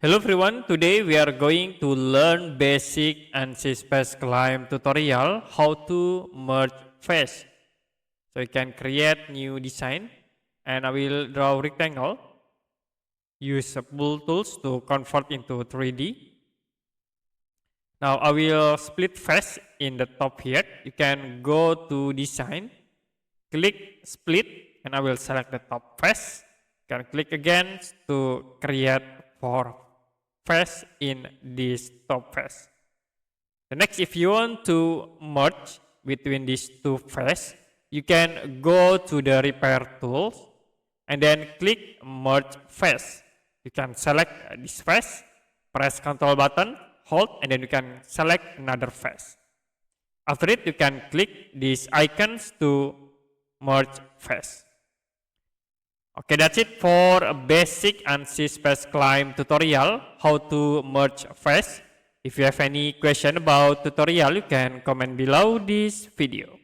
Hello everyone, today we are going to learn basic Ansys Spaceclaim tutorial how to merge face. So you can create new design and I will draw rectangle. Use Bool tools to convert into 3D. Now I will split face in the top here. You can go to design, click split and I will select the top face. You can click again to create four face in this top face. The next, if you want to merge between these two faces, you can go to the repair tools and then click merge face. You can select this face, press Ctrl button, hold, and then you can select another face. After it, you can click these icons to merge face. Okay, that's it for a basic Ansys Spaceclaim tutorial, how to merge face. If you have any question about tutorial, you can comment below this video.